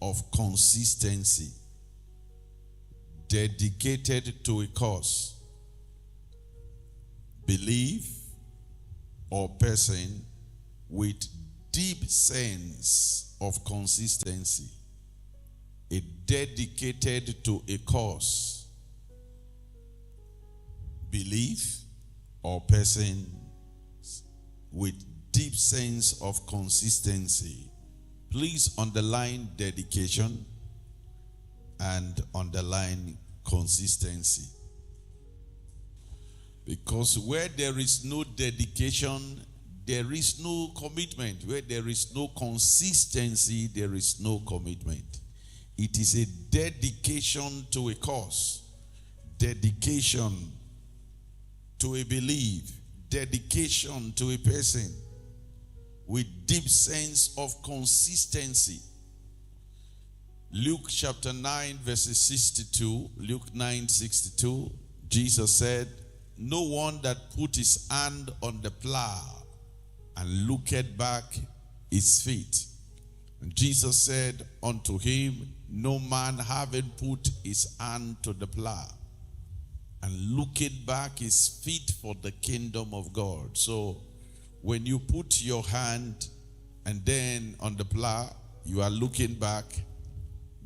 of consistency, dedicated to a cause, belief or person with deep sense of consistency, a dedicated to a cause, belief or person with deep sense of consistency. Please underline dedication and underline consistency. Because where there is no dedication, there is no commitment. Where there is no consistency, there is no commitment. It is a dedication to a cause, dedication to a belief, dedication to a person with deep sense of consistency. Luke chapter 9 verses 62, Luke 9:62, Jesus said, "No one that put his hand on the plow and looked back his feet." And Jesus said unto him, "No man having put his hand to the plow and looked back his feet for the kingdom of God." So when you put your hand and then on the plow, you are looking back,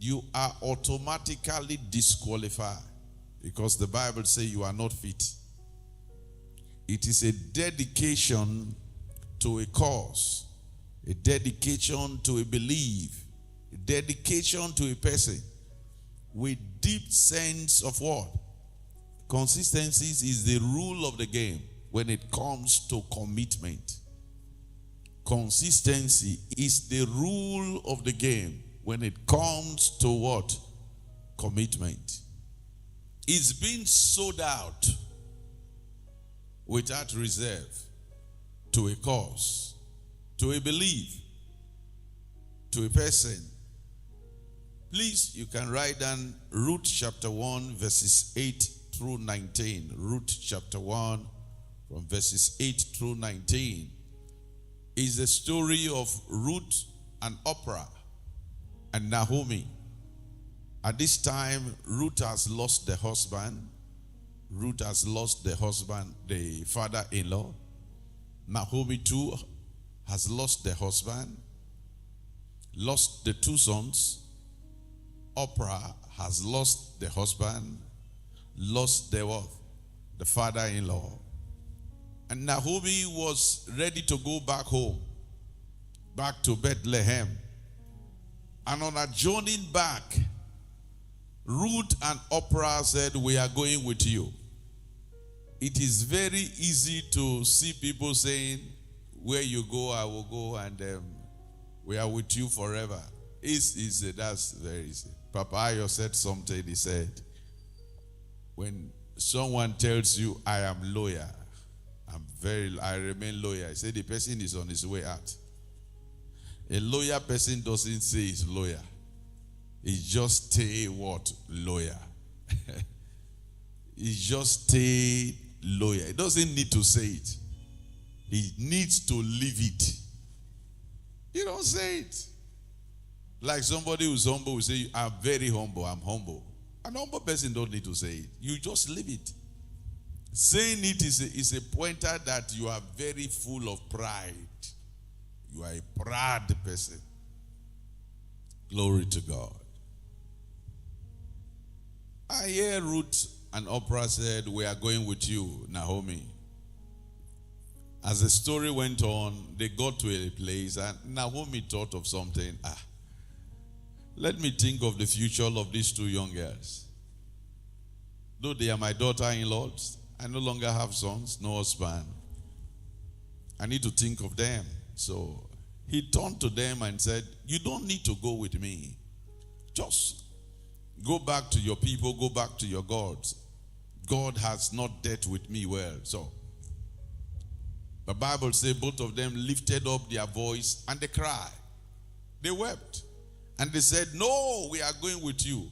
you are automatically disqualified, because the Bible says you are not fit. It is a dedication to a cause, a dedication to a belief, a dedication to a person with deep sense of what? Consistency is the rule of the game when it comes to commitment. Consistency is the rule of the game when it comes to what? Commitment. It's being sold out without reserve to a cause, to a belief, to a person. Please, you can write down Ruth chapter 1 verses 8 through 19. Ruth chapter 1 from verses 8 through 19 is the story of Ruth and Oprah and Naomi. At this time, Ruth has lost the husband. Ruth has lost the husband, the father-in-law. Naomi too has lost the husband, lost the two sons. Oprah has lost the husband, lost the what? The father-in-law. And Naomi was ready to go back home, back to Bethlehem. And on a journey back, Ruth and Oprah said, "We are going with you." It is very easy to see people saying, "Where you go, I will go, and we are with you forever." It's easy. That's very easy. Papa Ayo said something. He said, when someone tells you, "I am loyal, I remain loyal," he said the person is on his way out. A loyal person doesn't say he's loyal. He just stay what? Loyal. He just stay loyal. He doesn't need to say it. He needs to live it. You don't say it. Like somebody who's humble will say, "I'm very humble, I'm humble." An humble person don't need to say it. You just live it. Saying it is a pointer that you are very full of pride. You are a proud person. Glory to God. I hear Ruth and Oprah said, "We are going with you, Naomi." As the story went on, they got to a place and Naomi thought of something. Let me think of the future of these two young girls. Though they are my daughter-in-laws, I no longer have sons, no husband. I need to think of them. So he turned to them and said, "You don't need to go with me. Just go back to your people, go back to your gods. God has not dealt with me well." So the Bible says both of them lifted up their voice and they cried. They wept. And they said, "No, we are going with you."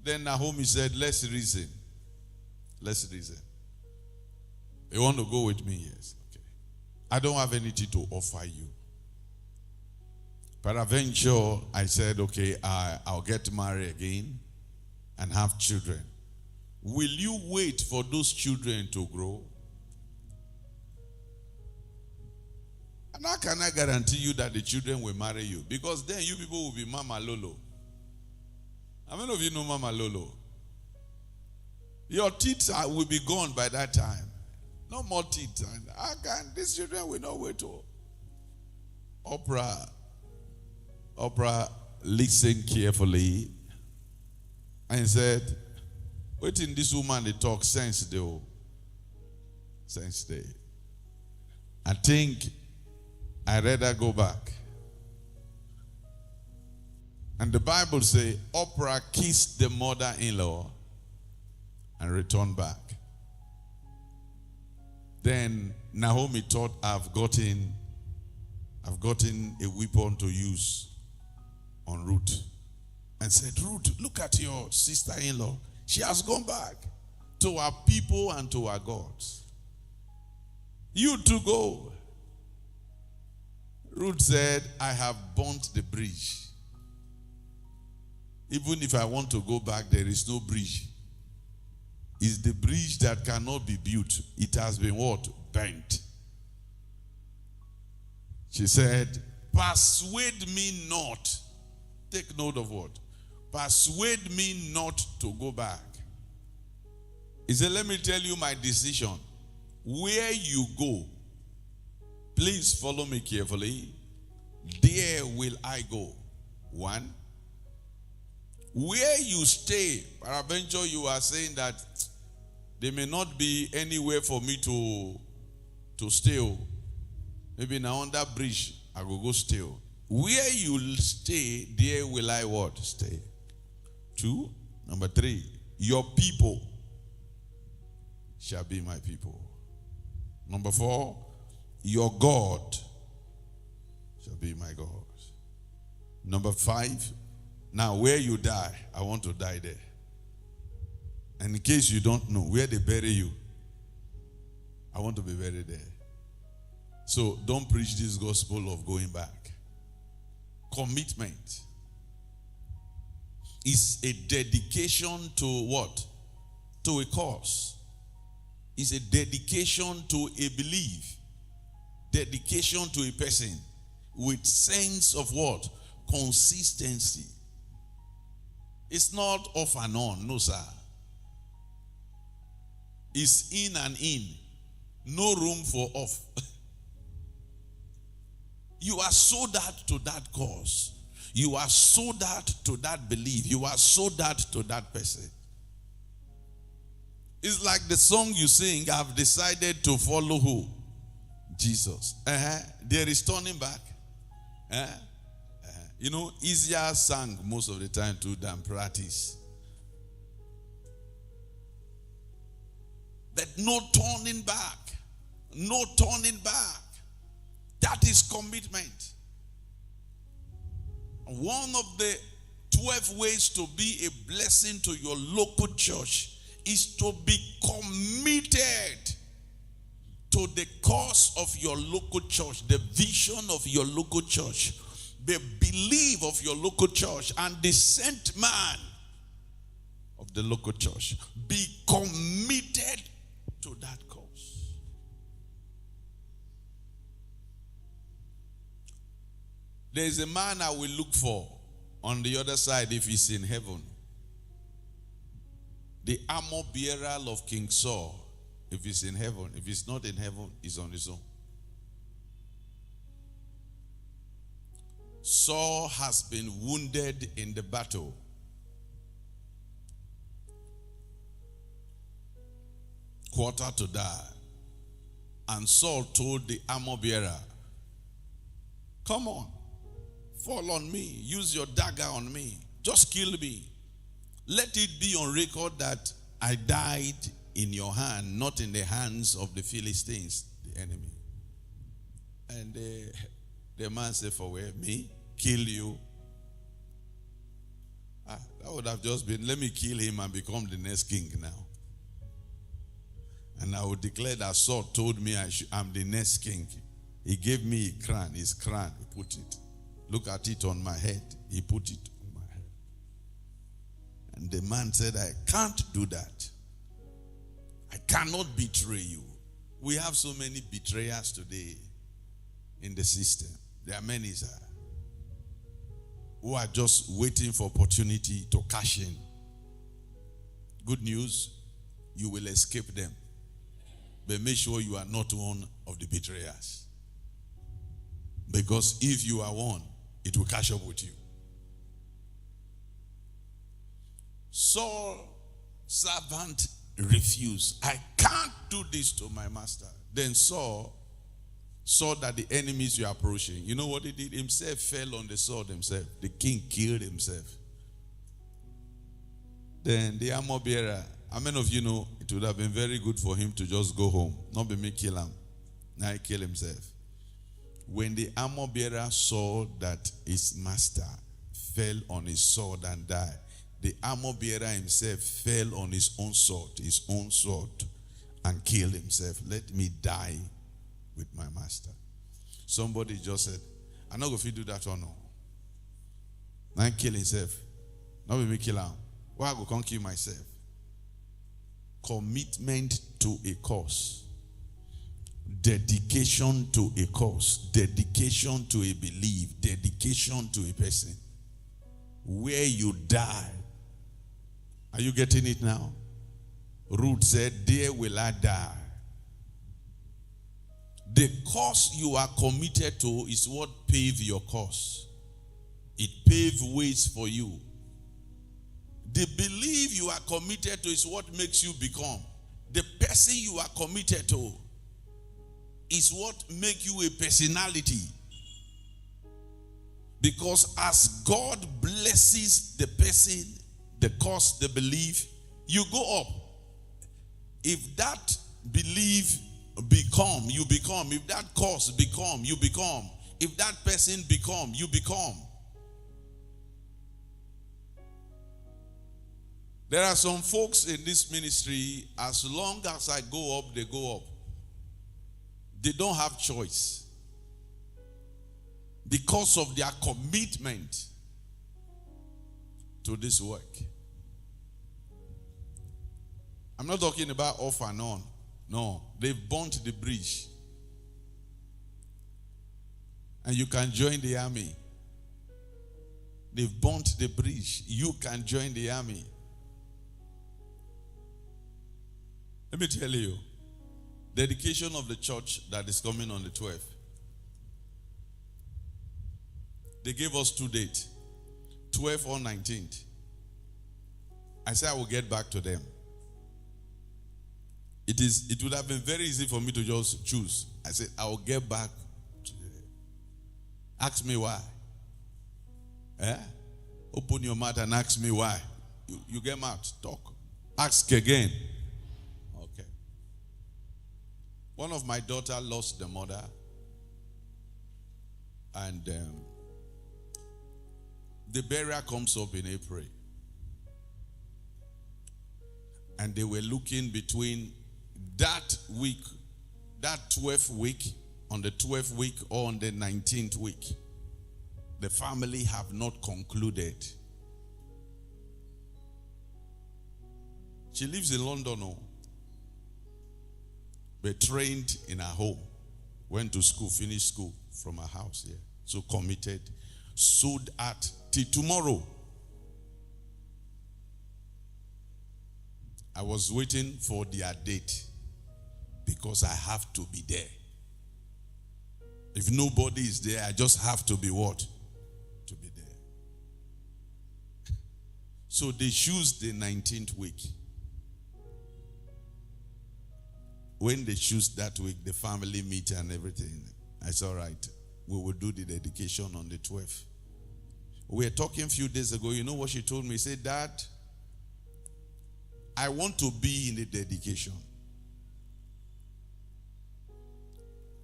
Then Naomi said, "Let's reason. Let's reason. You want to go with me?" Yes. Okay. I don't have anything to offer you. Peradventure, I said, okay, I'll get married again and have children. Will you wait for those children to grow? And how can I guarantee you that the children will marry you? Because then you people will be Mama Lolo. How many of you know Mama Lolo? Your teeth will be gone by that time. No more teeth. And how can these children will not wait to Oprah listened carefully and said, wait in this woman they talk sense though. Sense day. I think I'd rather go back. And the Bible says Oprah kissed the mother-in-law and returned back. Then Naomi thought I've gotten a weapon to use on Ruth, and said, Ruth, look at your sister-in-law. She has gone back to our people and to our gods. You too go. Ruth said, I have burnt the bridge. Even if I want to go back, there is no bridge. It's the bridge that cannot be built. It has been what? Bent. She said, persuade me not. Take note of what? Persuade me not to go back. He said, let me tell you my decision. Where you go, please follow me carefully. There will I go. One. Where you stay, peradventure you are saying that there may not be anywhere for me to stay. Maybe now on that bridge, I will go stay. Where you stay, there will I what? Stay. 2. Number 3, your people shall be my people. Number 4, your God shall be my God. Number 5, now where you die, I want to die there. And in case you don't know, where they bury you, I want to be buried there. So don't preach this gospel of going back. Commitment is a dedication to what? To a cause. It's a dedication to a belief. Dedication to a person with sense of what? Consistency. It's not off and on, no sir. It's in and in. No room for off. You are sold out to that cause. You are sold out to that belief. You are sold out to that person. It's like the song you sing, I've decided to follow who? Jesus. There is turning back. You know, easier sung most of the time too than practice. But no turning back. No turning back. That is commitment. One of the 12 ways to be a blessing to your local church is to be committed to the cause of your local church, the vision of your local church, the belief of your local church, and the sent man of the local church. Be committed to that cause. There is a man I will look for on the other side if he's in heaven. The armor bearer of King Saul, if he's in heaven. If he's not in heaven, he's on his own. Saul has been wounded in the battle. Quarter to die. And Saul told the armor bearer, come on. Fall on me. Use your dagger on me. Just kill me. Let it be on record that I died in your hand, not in the hands of the Philistines, the enemy. And the man said, for where? Me? Kill you? That would have just been, let me kill him and become the next king now. And I would declare that Saul told me I'm the next king. He gave me a crown, his crown, he put it. Look at it on my head. He put it on my head. And the man said, I can't do that. I cannot betray you. We have so many betrayers today in the system. There are many, sir, who are just waiting for opportunity to cash in. Good news, you will escape them. But make sure you are not one of the betrayers. Because if you are one, it will catch up with you. Saul's servant refused. I can't do this to my master. Then Saul saw that the enemies were approaching. You know what he did? Himself fell on the sword himself. The king killed himself. Then the armor bearer, how many of you know it would have been very good for him to just go home, not be me kill him. Now he killed himself. When the armor bearer saw that his master fell on his sword and died, the armor bearer himself fell on his own sword, and killed himself. Let me die with my master. Somebody just said, I'm not going to do that or no. Now kill himself. Not be me kill him. Why I go can't kill myself? Commitment to a cause. Dedication to a cause. Dedication to a belief. Dedication to a person. Where you die. Are you getting it now? Ruth said, there will I die. The cause you are committed to is what paved your cause. It paved ways for you. The belief you are committed to is what makes you become. The person you are committed to is what makes you a personality. Because as God blesses the person, the cause, the belief, you go up. If that belief become, you become. If that cause become, you become. If that person become, you become. There are some folks in this ministry, as long as I go up, they go up. They don't have choice. Because of their commitment to this work. I'm not talking about off and on. No, they've burnt the bridge. And you can join the army. They've burnt the bridge. You can join the army. Let me tell you, dedication of the church that is coming on the 12th. They gave us 2 dates, 12th or 19th. I said I will get back to them. It would have been very easy for me to just choose. I said I will get back to them. Ask me why. Open your mouth and ask me why. You get mouth, talk. Ask again. Okay. One of my daughter lost the mother. And the burial comes up in April. And they were looking between that week, that 12th week, on the 12th week or on the 19th week. The family have not concluded. She lives in London, but trained in her home. Went to school, finished school from her house here. So committed. Sold at till tomorrow. I was waiting for their date because I have to be there. If nobody is there, I just have to be what? To be there. So they choose the 19th week. When they choose that week, the family meet and everything. I said, all right, we will do the dedication on the 12th. We were talking a few days ago. You know what she told me? She said, Dad, I want to be in the dedication.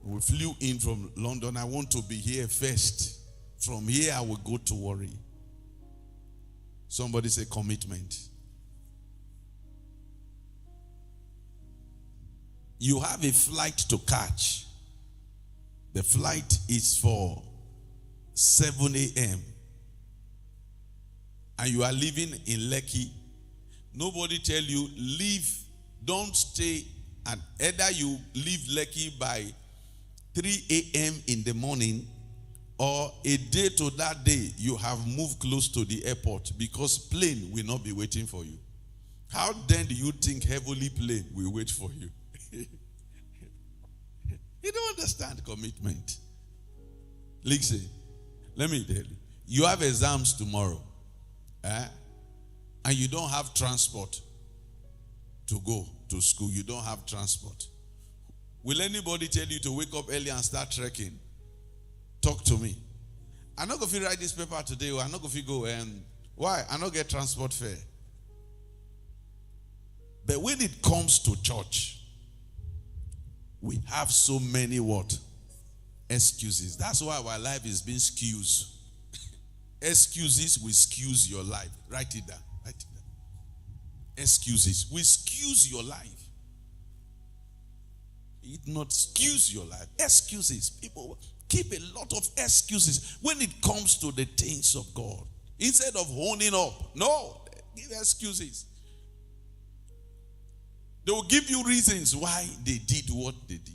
We flew in from London. I want to be here first. From here, I will go to Warri. Somebody say commitment. You have a flight to catch. The flight is for 7 a.m. and you are living in Lekki, nobody tell you, leave, don't stay, and either you leave Lekki by 3 a.m. in the morning, or a day to that day, you have moved close to the airport because plane will not be waiting for you. How then do you think heavenly plane will wait for you? You don't understand commitment. Listen, let me tell you. You have exams tomorrow. And you don't have transport to go to school. You don't have transport. Will anybody tell you to wake up early and start trekking? Talk to me. I'm not going to write this paper today, or I'm not going to go. Why? I don't get transport fare. But when it comes to church, we have so many what? Excuses. That's why our life is being skewed. Excuses will skew your life. Write it down. Write it down. Excuses will skew your life. It not skews your life. Excuses. People keep a lot of excuses when it comes to the things of God. Instead of honing up. No, give excuses. They will give you reasons why they did what they did.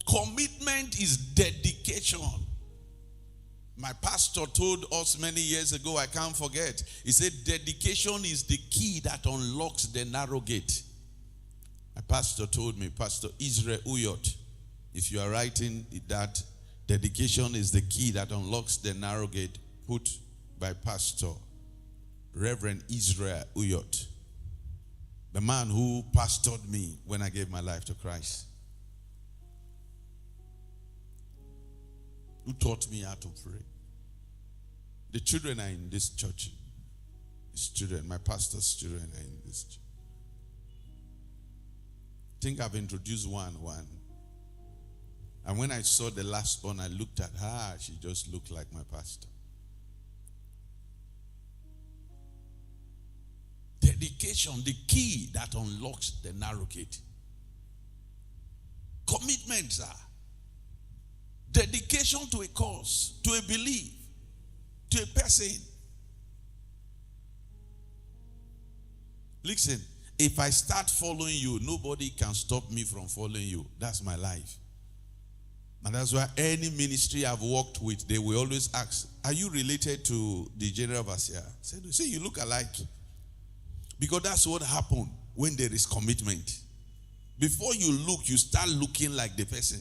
Commitment is dedication. My pastor told us many years ago, I can't forget. He said, dedication is the key that unlocks the narrow gate. My pastor told me, Pastor Israel Uyot, if you are writing that, dedication is the key that unlocks the narrow gate, put by Pastor Reverend Israel Uyot, the man who pastored me when I gave my life to Christ, who taught me how to pray. The children are in this church. His children, my pastor's children are in this church. I think I've introduced one. And when I saw the last one, I looked at her. She just looked like my pastor. Dedication, the key that unlocks the narrow gate. Commitments are dedication to a cause, to a belief, to a person. Listen, if I start following you, nobody can stop me from following you. That's my life. And that's why any ministry I've worked with, they will always ask, are you related to the general overseer? I said, see, you look alike. Because that's what happened when there is commitment. Before you look, you start looking like the person.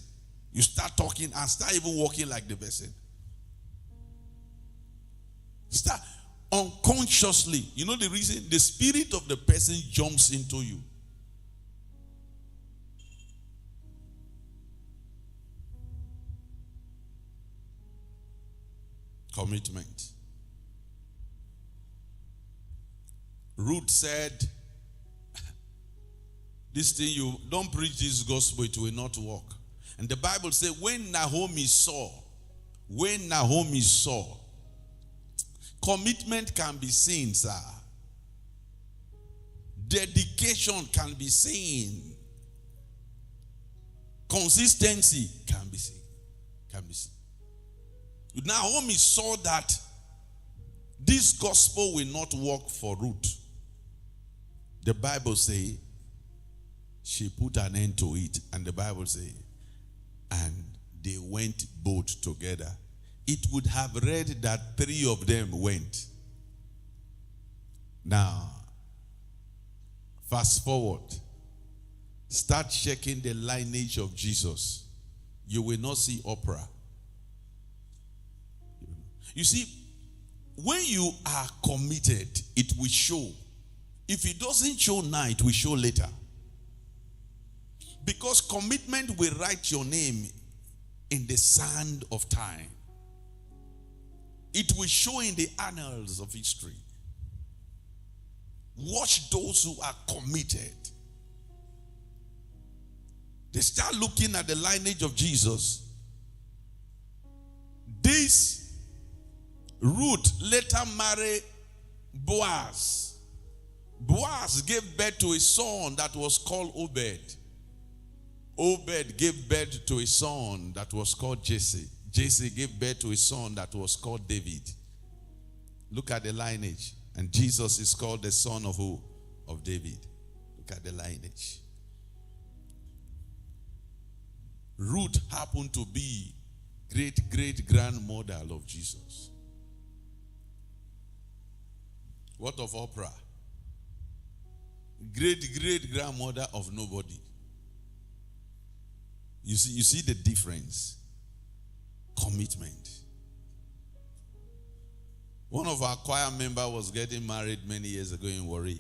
You start talking and start even walking like the person. Start unconsciously. You know the reason? The spirit of the person jumps into you. Commitment. Ruth said, this thing, you don't preach this gospel, it will not work. And the Bible says, when Naomi saw, commitment can be seen, sir. Dedication can be seen. Consistency can be seen. Naomi saw that this gospel will not work for Ruth. The Bible says she put an end to it. And the Bible says, and they went both together. It would have read that 3 of them went. Now, fast forward. Start checking the lineage of Jesus. You will not see Oprah. You see, when you are committed, it will show. If it doesn't show now, it will show later. Because commitment will write your name in the sand of time. It will show in the annals of history. Watch those who are committed. They start looking at the lineage of Jesus. This Ruth later married Boaz. Boaz gave birth to a son that was called Obed. Obed gave birth to a son that was called Jesse. Jesse gave birth to a son that was called David. Look at the lineage. And Jesus is called the son of who? Of David. Look at the lineage. Ruth happened to be great-great-grandmother of Jesus. What of Oprah? Great-great-grandmother of nobody. You see the difference. Commitment. One of our choir members was getting married many years ago in Warri.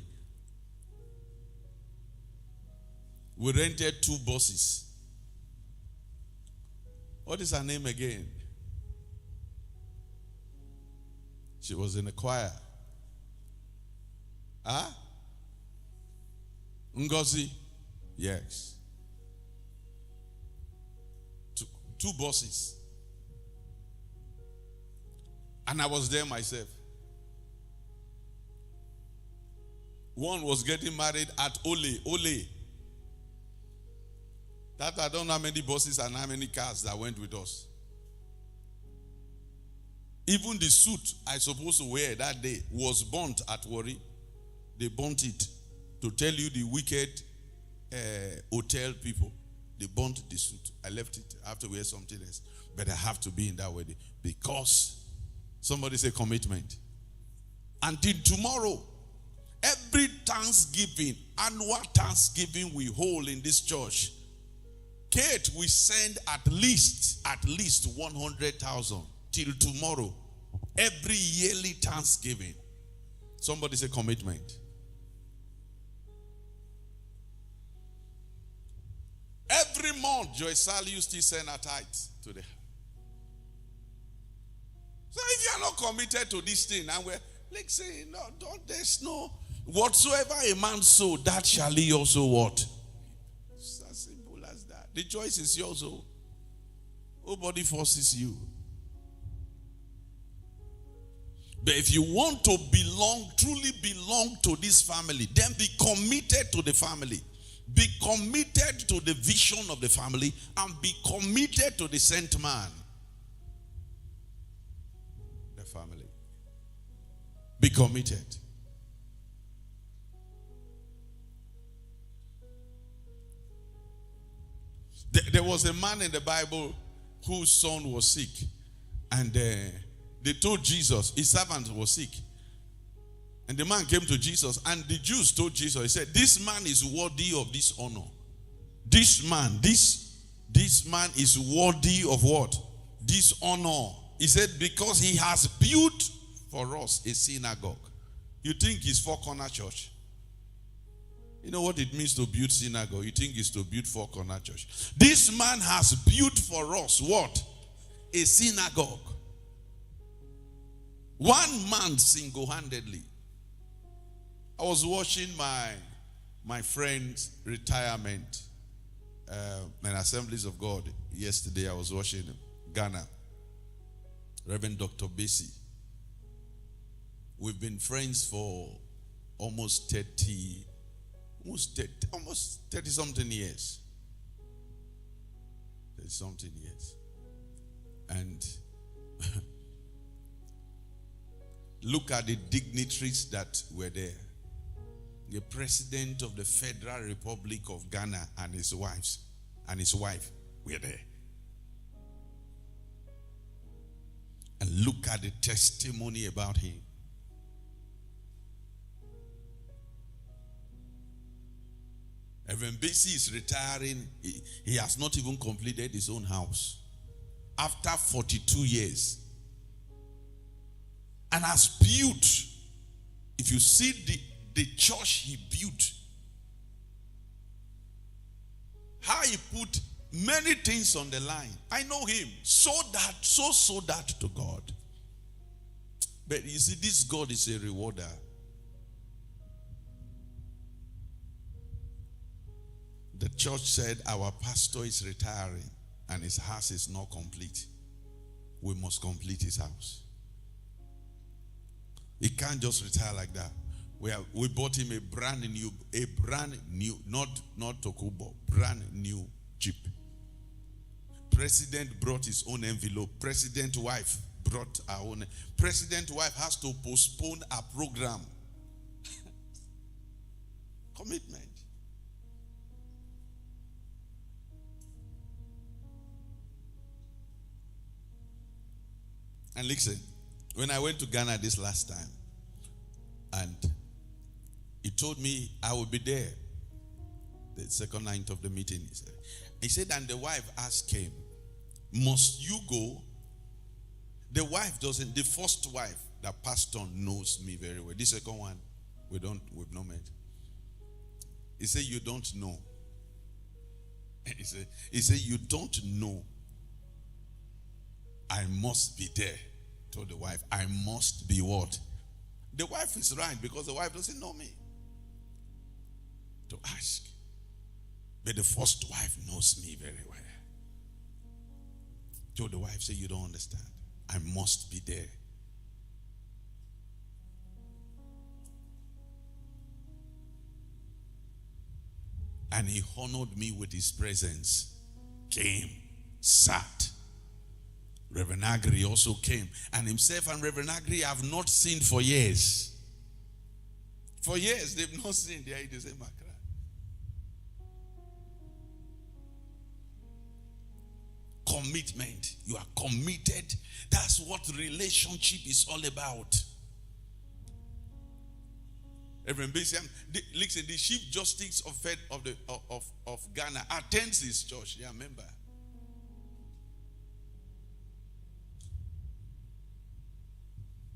We rented 2 buses. What is her name again? She was in a choir. Huh? Ngozi? Yes. 2 buses. And I was there myself. One was getting married at Ole. That I don't know how many buses and how many cars that went with us. Even the suit I supposed to wear that day was burnt at Warri. They burnt it to tell you the wicked hotel people. They burnt the suit. I left it. I have to wear something else. But I have to be in that wedding because somebody say commitment. Until tomorrow, every Thanksgiving, annual Thanksgiving we hold in this church, Kate, we send at least 100,000 till tomorrow. Every yearly Thanksgiving. Somebody say commitment. Every month, Joy Sally used to send her tithes to the house. So if you are not committed to this thing, and we're like saying, no, there's no, whatsoever a man sow, that shall he also what? It's as simple as that. The choice is yours. Nobody forces you. But if you want to truly belong to this family, then be committed to the family. Be committed to the vision of the family and be committed to the sent man. The family. Be committed. There was a man in the Bible whose son was sick. And they told Jesus, his servant was sick. And the man came to Jesus, and the Jews told Jesus, he said, this man is worthy of this honor. This man is worthy of what? This honor. He said, because he has built for us a synagogue. You think it's Four Corner Church? You know what it means to build synagogue? You think it's to build Four Corner Church. This man has built for us what? A synagogue. One man single-handedly. I was watching my friend's retirement in Assemblies of God yesterday. I was watching Ghana. Reverend Dr. Bessie. We've been friends for almost 30 something years. 30 something years. And look at the dignitaries that were there. The President of the Federal Republic of Ghana and his wife were there. And look at the testimony about him. Reverend Bessie is retiring. He has not even completed his own house. After 42 years. And has built. If you see the church he built. How he put many things on the line. I know him. So that to God. But you see, this God is a rewarder. The church said our pastor is retiring and his house is not complete. We must complete his house. He can't just retire like that. We bought him a brand new, not Tokubo, brand new Jeep. President brought his own envelope. President wife brought her own. President wife has to postpone a program. Commitment. And listen, when I went to Ghana this last time, and he told me I will be there the second night of the meeting. He said, and the wife asked him, must you go? The wife doesn't. The first wife, that pastor, knows me very well. The second one, we've not met. He said, you don't know. He said, you don't know. I must be there. Told the wife, I must be what? The wife is right, because the wife doesn't know me. To ask. But the first wife knows me very well. Told the wife, say, you don't understand. I must be there. And he honored me with his presence. Came, sat. Reverend Agri also came. And himself and Reverend Agri have not seen for years. For years, they've not seen. They are in the same Accra. Commitment. You are committed. That's what relationship is all about. Reverend Bisham, listen, the Chief Justice of Ghana attends his church. Yeah, member.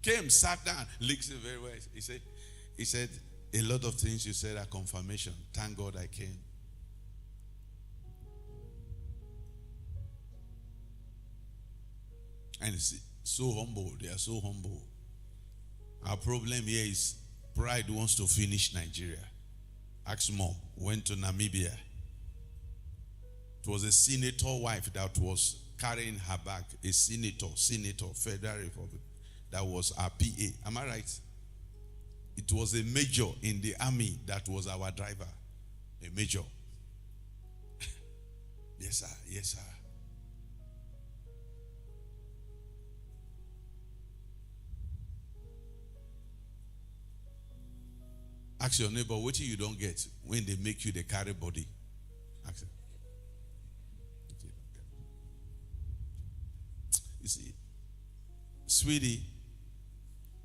Came, sat down, listened very well. He said, a lot of things you said are confirmation. Thank God I came. And it's so humble. They are so humble. Our problem here is pride wants to finish Nigeria. Ask Mom. Went to Namibia. It was a senator wife that was carrying her bag. A senator, Federal Republic. That was our PA. Am I right? It was a major in the army that was our driver. A major. Yes, sir. Yes, sir. Ask your neighbor, what you don't get when they make you the carry body? Ask them. You see, sweetie,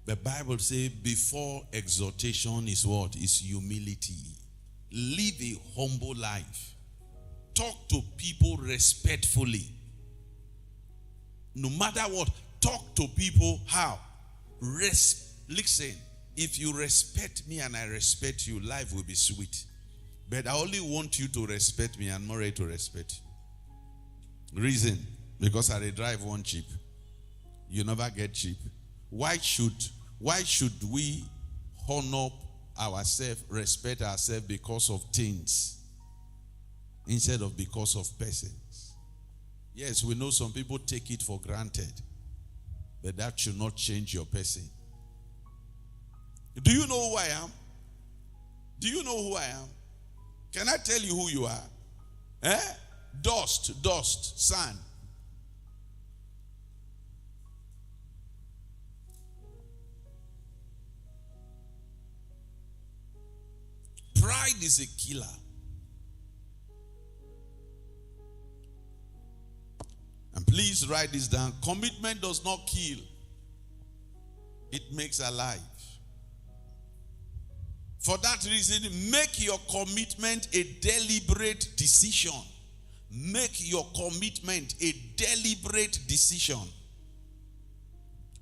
the Bible says before exhortation is what? Is humility. Live a humble life. Talk to people respectfully. No matter what, talk to people how? Listen. If you respect me and I respect you, life will be sweet. But I only want you to respect me and I'm not ready to respect you. Reason, because I drive one cheap. You never get cheap. Why should we honor ourselves, respect ourselves because of things instead of because of persons? Yes, we know some people take it for granted, but that should not change your person. Do you know who I am? Do you know who I am? Can I tell you who you are? Dust, sand. Pride is a killer. And please write this down. Commitment does not kill. It makes alive. For that reason, make your commitment a deliberate decision. Make your commitment a deliberate decision.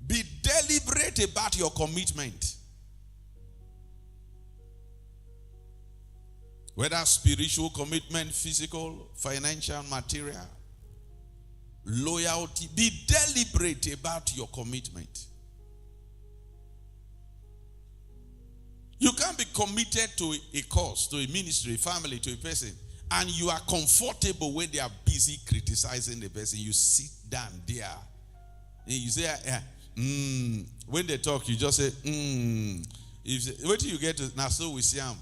Be deliberate about your commitment. Whether spiritual commitment, physical, financial, material, loyalty. Be deliberate about your commitment. You can't be committed to a cause, to a ministry, a family, to a person, and you are comfortable when they are busy criticizing the person. You sit down there and you say, when they talk, you just say, wait till you get to, now so we see them.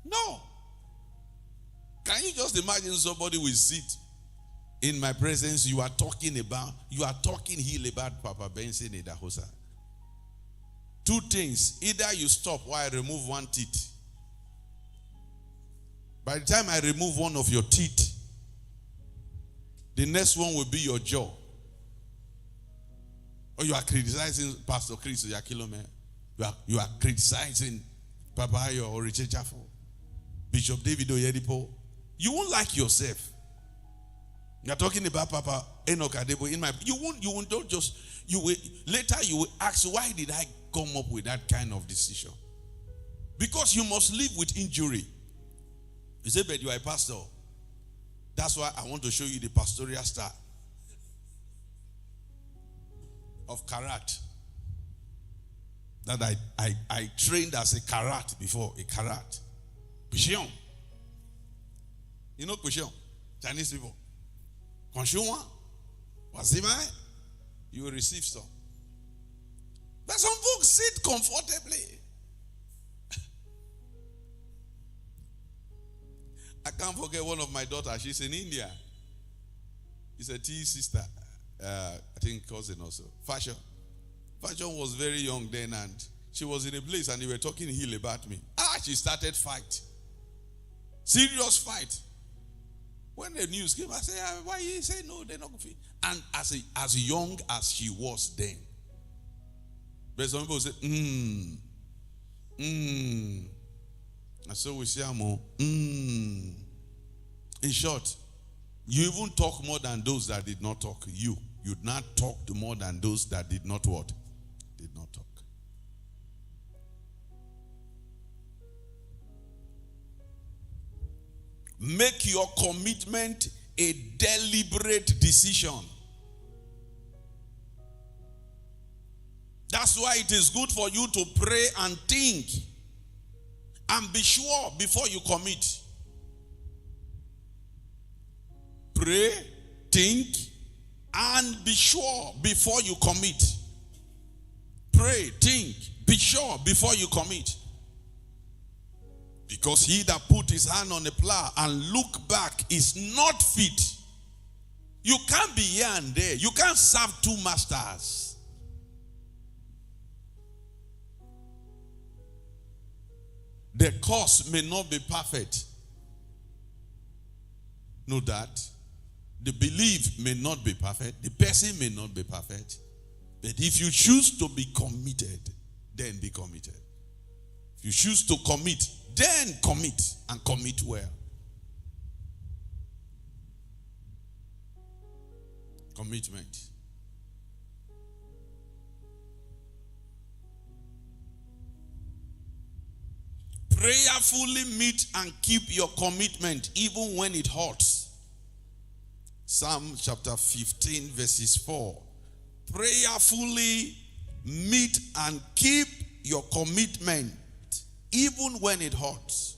No. Can Can you just imagine somebody will sit in my presence? You are talking heal about Papa Benson Idahosa. Two things. Either you stop while I remove one teeth. By the time I remove one of your teeth, the next one will be your jaw. Or you are criticizing Pastor Chris Yakilome. You are criticizing Papa Ayo or Richard Chaffo, Bishop David Oyedipo. You won't like yourself. You are talking about Papa Enoch Adebo in my. You won't don't just. Later you will ask, why did I come up with that kind of decision? Because you must live with injury. You say, but you are a pastor. That's why I want to show you the pastoral style of karat. That I trained as a karat before, a karat. Kushion. You know Kushion? Chinese people. Konshunwa. Wazimai. You will receive some. But some folks sit comfortably. I can't forget one of my daughters. She's in India. She's a tea sister. I think cousin also. Fashion was very young then, and she was in a place and they were talking ill about me. She started fight. Serious fight. When the news came, I said, why you say no, they're not going to. And as young as she was then. But some people say, and so we say, In short, you even talk more than those that did not talk. You'd not talk more than those that did not what? Did not talk. Make your commitment a deliberate decision. That's why it is good for you to pray and think. And be sure before you commit. Pray, think, and be sure before you commit. Pray, think, be sure before you commit. Because he that put his hand on the plow and look back is not fit. You can't be here and there. You can't serve two masters. The course may not be perfect. Know that. The belief may not be perfect. The person may not be perfect. But if you choose to be committed, then be committed. If you choose to commit, then commit, and commit well. Commitment. Prayerfully meet and keep your commitment even when it hurts. Psalm chapter 15 verses 4. Prayerfully meet and keep your commitment even when it hurts.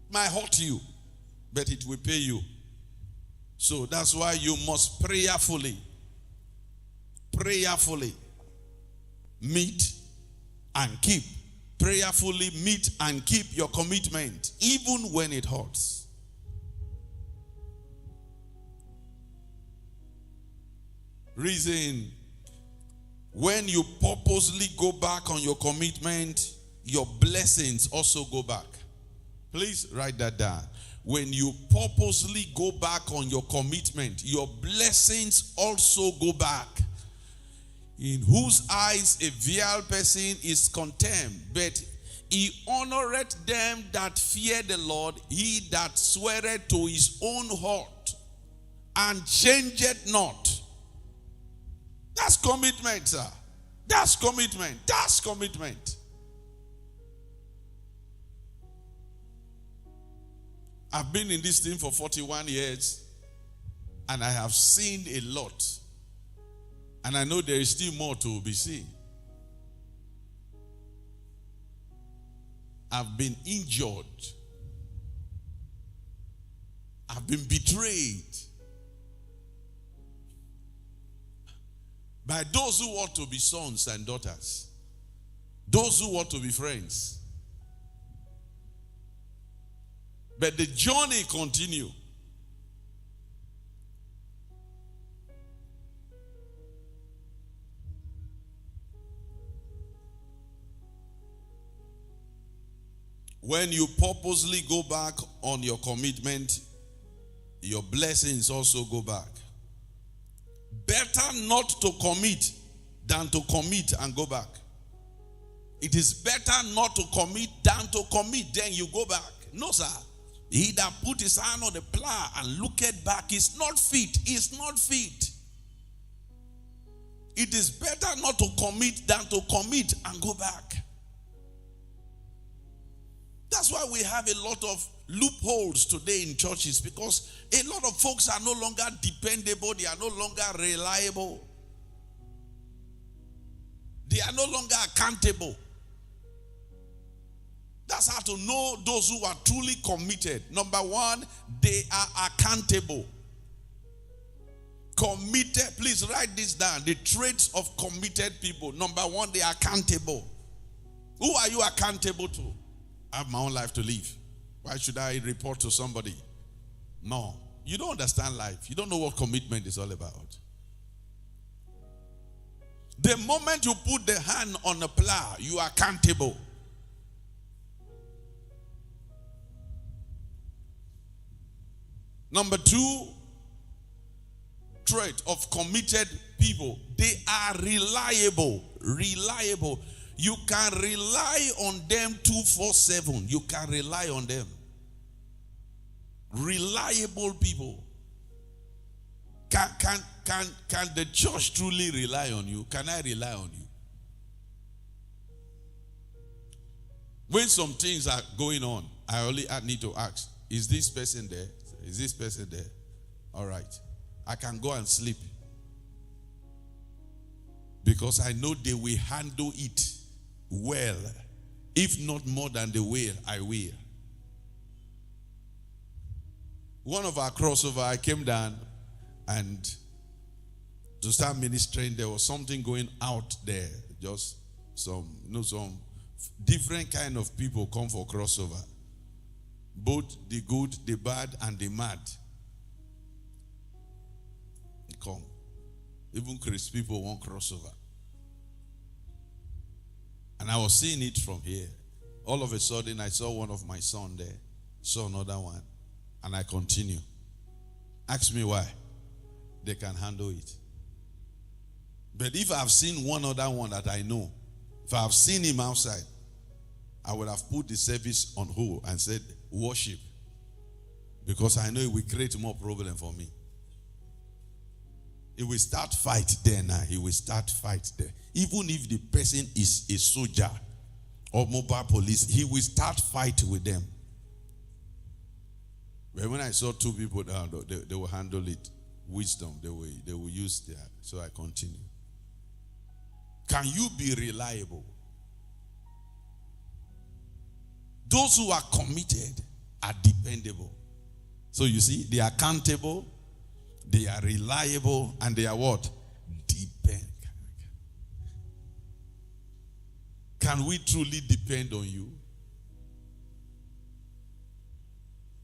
It might hurt you, but it will pay you. So that's why you must prayerfully meet and keep. Prayerfully meet and keep your commitment even when it hurts. Reason: when you purposely go back on your commitment, your blessings also go back. Please write that down. When you purposely go back on your commitment, your blessings also go back. In whose eyes a vile person is contemned, but he honoreth them that fear the Lord. He that sweareth to his own heart and changeth not. That's commitment, sir. That's commitment. That's commitment. I've been in this thing for 41 years, and I have seen a lot. And I know there is still more to be seen. I've been injured. I've been betrayed by those who want to be sons and daughters, those who want to be friends. But the journey continue. When you purposely go back on your commitment, your blessings also go back. Better not to commit than to commit and go back. It is better not to commit than to commit, then you go back. No, sir. He that put his hand on the plow and looketh back is not fit. Is not fit. It is better not to commit than to commit and go back. That's why we have a lot of loopholes today in churches, because a lot of folks are no longer dependable. They are no longer reliable. They are no longer accountable. That's how to know those who are truly committed. Number one, they are accountable. Committed, please write this down. The traits of committed people. Number one, they are accountable. Who are you accountable to? I have my own life to live. Why should I report to somebody? No. You don't understand life. You don't know what commitment is all about. The moment you put the hand on the plow, you are accountable. Number two trait of committed people, they are reliable. Reliable. You can rely on them 24/7. You can rely on them. Reliable people. Can the church truly rely on you? Can I rely on you? When some things are going on, I need to ask, is this person there? Is this person there? All right. I can go and sleep. Because I know they will handle it well. If not more than they will, I will. One of our crossover, I came down and to start ministering, there was something going out there. Just some different kind of people come for crossover. Both the good, the bad, and the mad. They come. Even Chris people want crossover. And I was seeing it from here. All of a sudden, I saw one of my sons there. Saw another one. And I continue. Ask me why. They can handle it. But if I've seen one other one that I know, if I've seen him outside, I would have put the service on hold and said, worship. Because I know it will create more problem for me. It will start fight there now. He will start fight there. Even if the person is a soldier or mobile police, he will start fight with them. But when I saw two people down, they will handle it. Wisdom, they will use their. So I continue. Can you be reliable? Those who are committed are dependable. So you see, they are accountable, they are reliable, and they are what? Depend. Can we truly depend on you?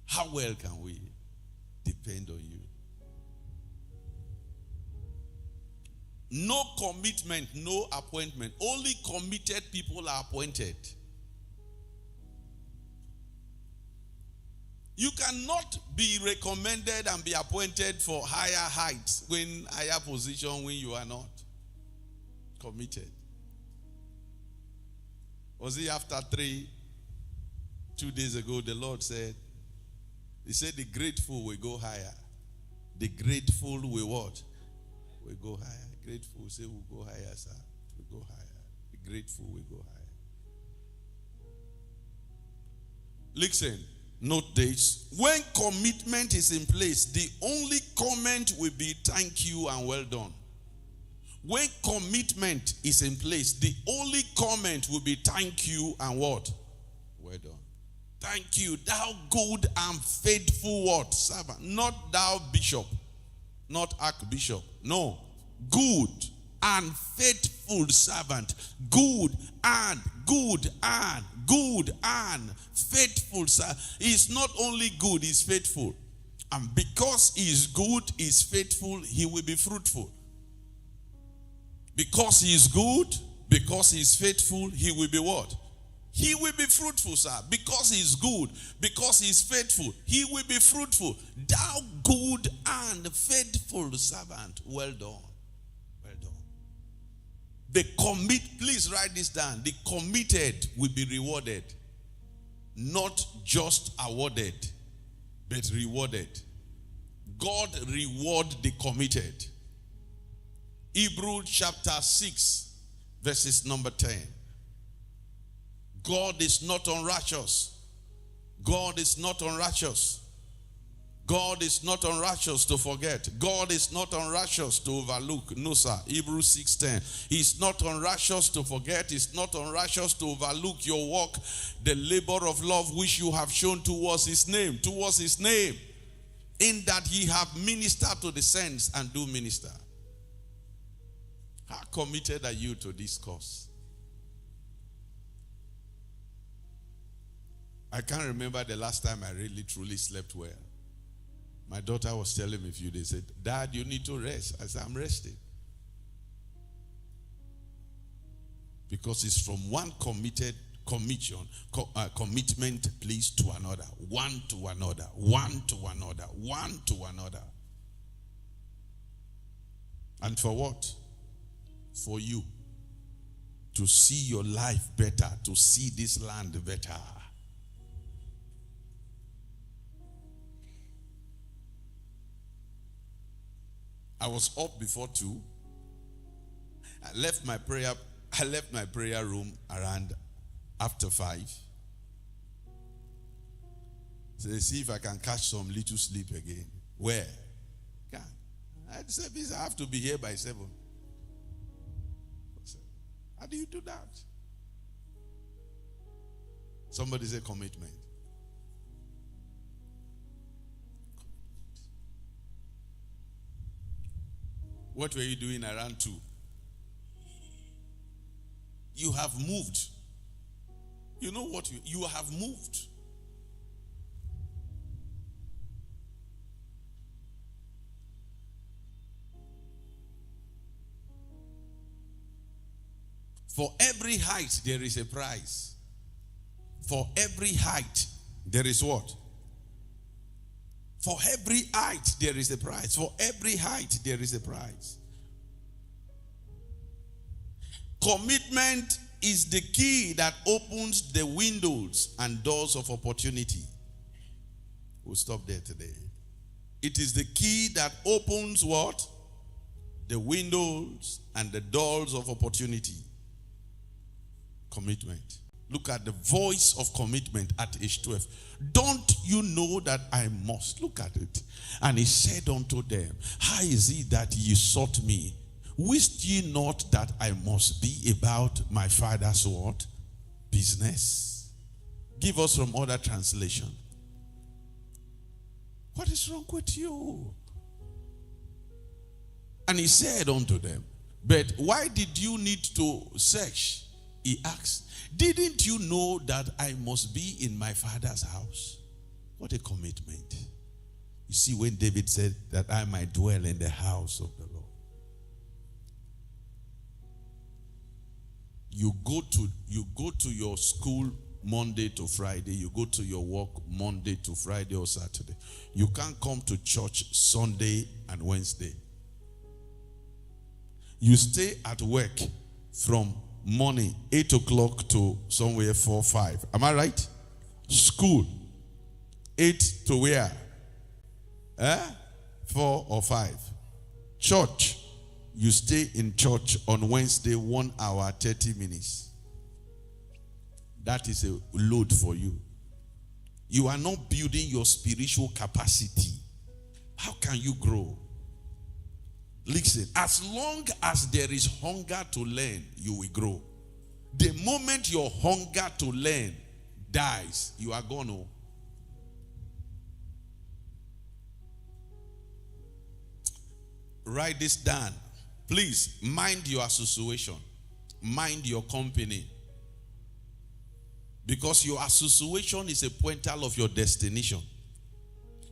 How well can we depend on you? No commitment, no appointment. Only committed people are appointed. You cannot be recommended and be appointed for higher heights, higher position when you are not committed. Was it after 2 days ago, the Lord said, He said the grateful will go higher. The grateful will what? Will go higher. Grateful will say we'll go higher, sir. We'll go higher. The grateful will go higher. Listen. Note this. When commitment is in place, the only comment will be thank you and well done. When commitment is in place, the only comment will be thank you and what? Well done. Thank you, thou good and faithful what? Servant. Not thou bishop. Not archbishop. No. Good and faithful servant. Good and faithful servant. He's not only good, he's faithful. And because he is good, he is faithful, he will be fruitful. Because he is good, because he is faithful, he will be what? He will be fruitful, sir. Because he is good, because he is faithful, he will be fruitful. Thou good and faithful servant. Well done. Well done. Please write this down. The committed will be rewarded. Not just awarded, but rewarded. God reward the committed. Hebrews chapter 6, verses number 10. God is not unrighteous. God is not unrighteous. God is not unrighteous to forget. God is not unrighteous to overlook. No, sir. Hebrews 6:10. He's not unrighteous to forget. He's not unrighteous to overlook your work, the labor of love which you have shown towards his name. Towards his name. In that ye have ministered to the saints and do minister. How committed are you to this cause? I can't remember the last time I really truly slept well. My daughter was telling me a few days, said, Dad, you need to rest. I said, I'm resting. Because it's from one commitment, please, to another. One to another. One to another. One to another. And for what? For you. To see your life better. To see this land better. I was up before 2. I left my prayer room around after 5. So see if I can catch some little sleep again. Where? I said, I have to be here by 7. How do you do that? Somebody say commitment. What were you doing around 2? You have moved. You know what? You have moved. For every height, there is a price. For every height, there is what? For every height, there is a price. For every height, there is a price. Commitment is the key that opens the windows and doors of opportunity. We'll stop there today. It is the key that opens what? The windows and the doors of opportunity. Commitment. Look at the voice of commitment at age 12. Don't you know that I must? Look at it. And he said unto them, how is it that ye sought me? Wist ye not that I must be about my father's what? Business. Give us from other translation. What is wrong with you? And he said unto them, but why did you need to search? He asked, didn't you know that I must be in my father's house? What a commitment. You see, when David said that I might dwell in the house of the Lord. You go to your school Monday to Friday. You go to your work Monday to Friday or Saturday. You can't come to church Sunday and Wednesday. You stay at work from morning 8 o'clock to somewhere 4, 5. Am I right? School 8 to where? 4 or 5. Church, you stay in church on Wednesday 1 hour 30 minutes. That is a load for you. You are not building your spiritual capacity. How can you grow? Listen, as long as there is hunger to learn, you will grow. The moment your hunger to learn dies, you are gone. Oh. Write this down. Please mind your association. Mind your company. Because your association is a pointer of your destination.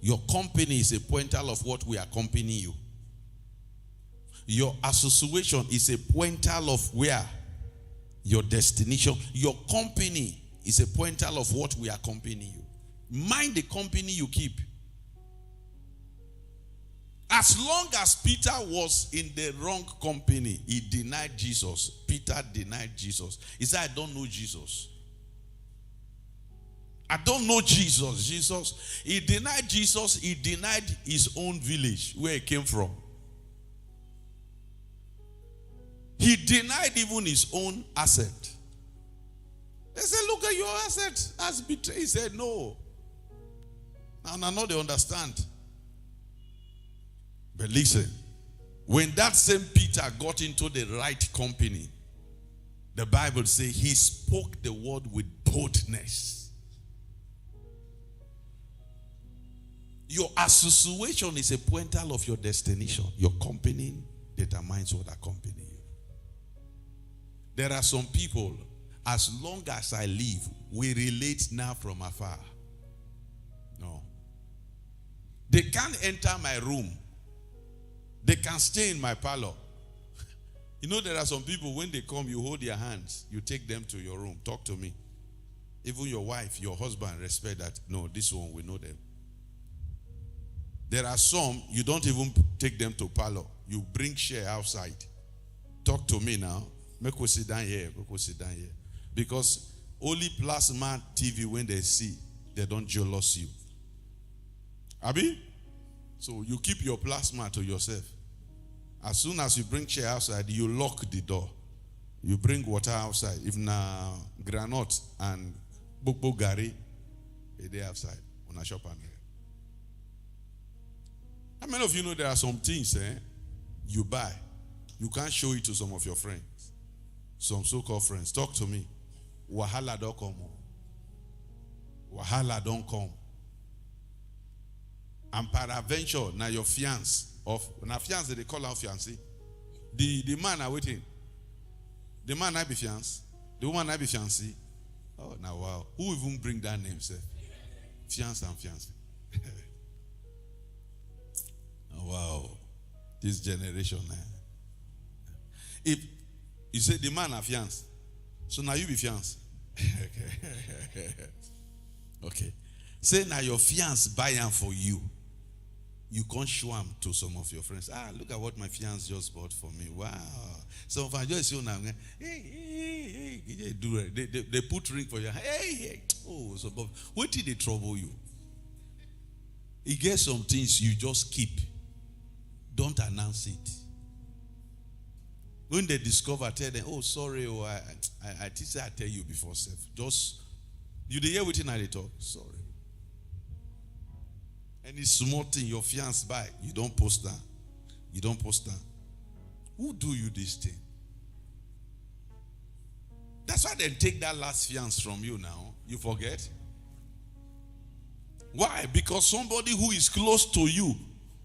Your company is a pointer of what will accompany you. Your association is a pointer of where your destination. Your company is a pointer of what will accompany you. Mind the company you keep. As long as Peter was in the wrong company, he denied Jesus. Peter denied Jesus. He said, I don't know Jesus. I don't know Jesus. He denied Jesus. He denied his own village where he came from. He denied even his own asset. They said, look at your asset as betrayed. He said, no. And I know they understand. But listen, when that same Peter got into the right company, the Bible says he spoke the word with boldness. Your association is a pointer of your destination. Your company determines what accompany you. There are some people, as long as I live, we relate now from afar. No. They can't enter my room. They can stay in my parlor. You know, there are some people, when they come, you hold their hands. You take them to your room. Talk to me. Even your wife, your husband, respect that. No, this one, we know them. There are some, you don't even take them to parlor. You bring chair outside. Talk to me now. Make us sit down here. Make us sit down here. Because only plasma TV, when they see, they don't jealous you. Abi? So you keep your plasma to yourself. As soon as you bring chair outside, you lock the door. You bring water outside. If na granite and bukbo gari, they outside. On a shop and how many of you know there are some things you buy, you can't show it to some of your friends, some so-called friends? Talk to me. Wahala don't come. Wahala don't come. And peradventure, now your fiancé, now fiancé they call out fiancé. The man are waiting. The man I be fiancé. The woman I be fiancé. Oh, now wow. Who even bring that name, sir? Fiancé and fiancé. Oh, wow. This generation. If you say the man are fiancé, so now you be fiancé. Okay. Say now your fiancé buy am for you. You can't show them to some of your friends. Look at what my fiancé just bought for me. Wow. Some of them just show now. Hey. They put ring for you. Hey. Oh, so what did they trouble you? You get some things you just keep. Don't announce it. When they discover, tell them, oh, sorry, I tell you before, self. Just, you hear what they talk? Sorry. Any small thing your fiancé buy, you don't post that. You don't post that. Who do you this thing? That's why they take that last fiancé from you now. You forget. Why? Because somebody who is close to you,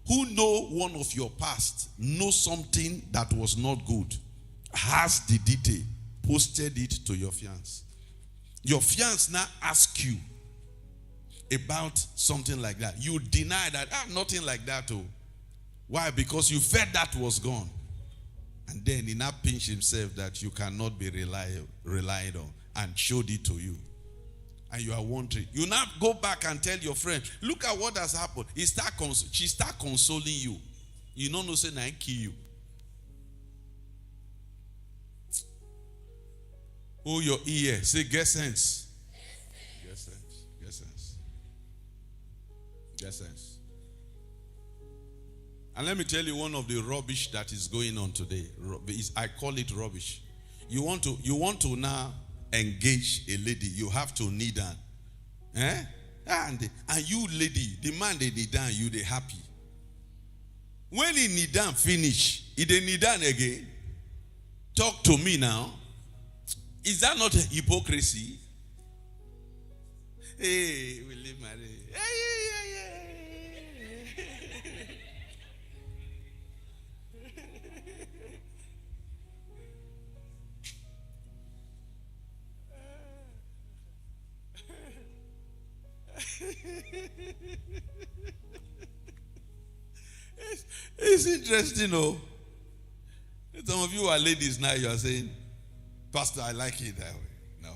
who know one of your past, know something that was not good, has the detail, posted it to your fiancé. Your fiancé now ask you about something like that. You deny that, nothing like that. Oh. Why? Because you felt that was gone. And then he now pinched himself that you cannot be relied on and showed it to you. And you are wondering. You now go back and tell your friend, look at what has happened. She start consoling you. You don't know, say, I kill you. Oh, your ear. Say, get sense. Get sense. Get sense. Get sense. And let me tell you one of the rubbish that is going on today. I call it rubbish. You want to now engage a lady, you have to kneel down. And you lady, the man they kneel down, you they happy. When he kneel down finish, he they kneel down again. Talk to me now. Is that not hypocrisy? Hey, we live married. it's interesting, oh. Some of you are ladies now, you are saying, Pastor, I like it that way. No.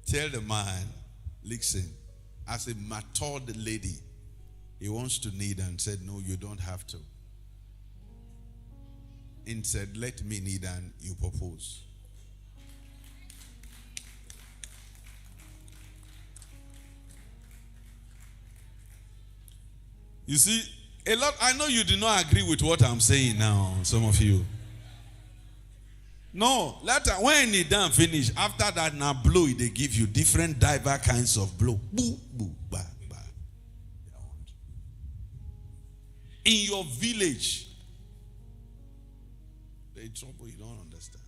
Tell the man, listen, as a matured lady, he wants to kneel and said, no, you don't have to. And said, let me kneel and you propose. You see, a lot, I know you do not agree with what I'm saying now, some of you. No, later, when he done finish, after that, now blow, they give you different diverse kinds of blow. Boo, boo, ba, ba. In your village, there's trouble you don't understand.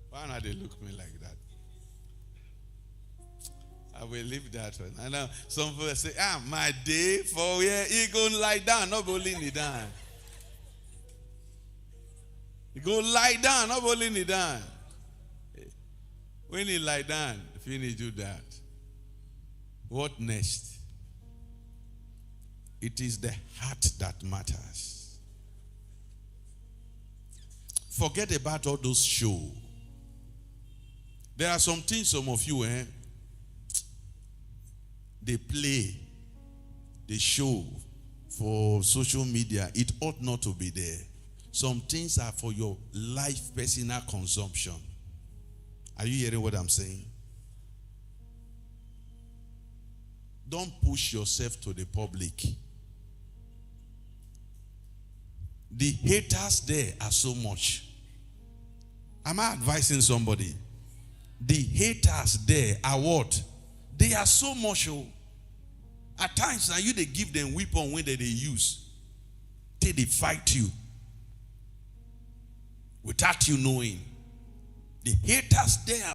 Why not they look me like that? I will leave that one. I know some people say, my day for where he go lie down, not go lean down. He go lie down, not go lean down. When he lie down, finish do that. What next? It is the heart that matters. Forget about all those show. There are some things some of you, they play, they show for social media. It ought not to be there. Some things are for your life, personal consumption. Are you hearing what I'm saying? Don't push yourself to the public. The haters there are so much. Am I advising somebody? The haters there are what? They are so much. At times, now you they give them weapon when they use. Till they fight you. Without you knowing. The haters there